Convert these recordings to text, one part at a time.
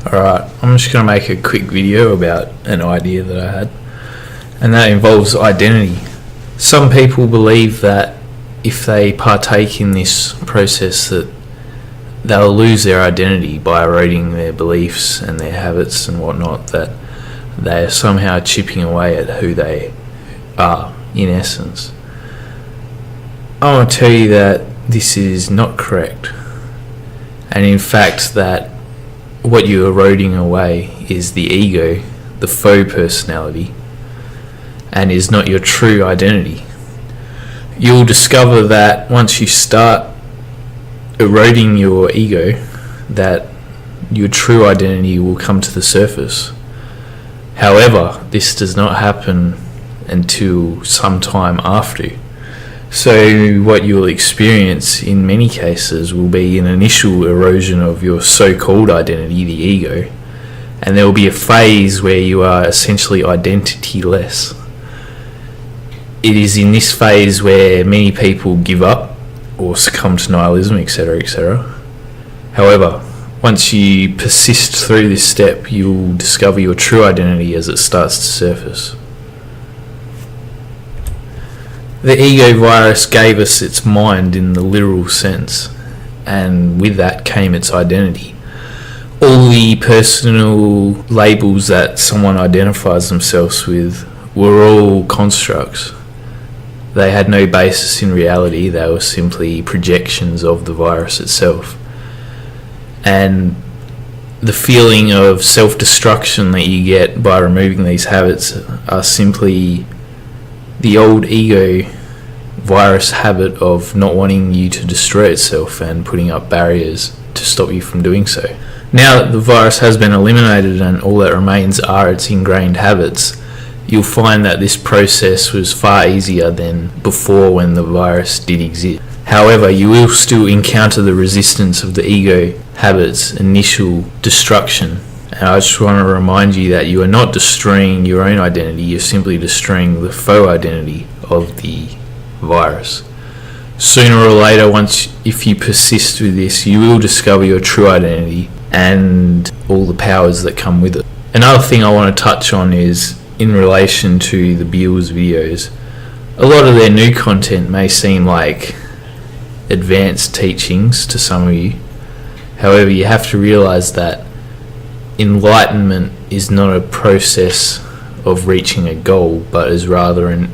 Alright, I'm just going to make a quick video about an idea that I had, and that involves identity. Some people believe that if they partake in this process that they'll lose their identity by eroding their beliefs and their habits and whatnot, that they are somehow chipping away at who they are in essence. I want to tell you that this is not correct, and in fact that what you're eroding away is the ego, the faux personality, and is not your true identity. You'll discover that once you start eroding your ego, that your true identity will come to the surface. However, this does not happen until some time after. So what you'll experience in many cases will be an initial erosion of your so-called identity, the ego, and there will be a phase where you are essentially identityless. It is in this phase where many people give up or succumb to nihilism, etc., etc. However, once you persist through this step, you'll discover your true identity as it starts to surface. The ego virus gave us its mind in the literal sense, and with that came its identity. All the personal labels that someone identifies themselves with were all constructs. They had no basis in reality, they were simply projections of the virus itself. And the feeling of self-destruction that you get by removing these habits are simply the old ego virus habit of not wanting you to destroy itself and putting up barriers to stop you from doing so. Now that the virus has been eliminated and all that remains are its ingrained habits, you'll find that this process was far easier than before when the virus did exist. However, you will still encounter the resistance of the ego habits' initial destruction. And I just want to remind you that you are not destroying your own identity, you're simply destroying the faux identity of the virus. Sooner or later, if you persist with this, you will discover your true identity and all the powers that come with it. Another thing I want to touch on is in relation to the Beals videos. A lot of their new content may seem like advanced teachings to some of you. However, you have to realize that enlightenment is not a process of reaching a goal, but is rather an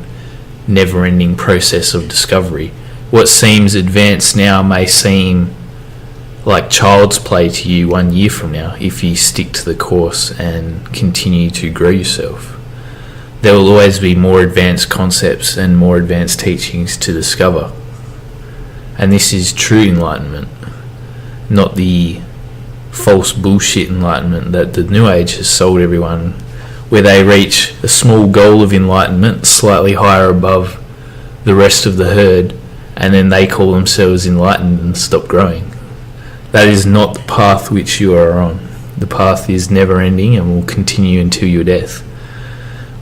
never-ending process of discovery. What seems advanced now may seem like child's play to you 1 year from now if you stick to the course and continue to grow yourself. There will always be more advanced concepts and more advanced teachings to discover. And this is true enlightenment, not the false bullshit enlightenment that the New Age has sold everyone, where they reach a small goal of enlightenment slightly higher above the rest of the herd, and then they call themselves enlightened and stop growing. That is not the path which you are on. The path is never ending and will continue until your death.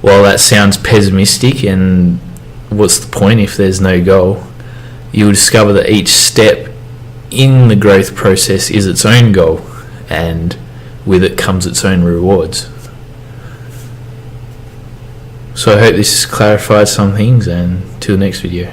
While that sounds pessimistic, and what's the point if there's no goal, you'll discover that each step in the growth process is its own goal, and with it comes its own rewards. So I hope this has clarified some things, and till the next video.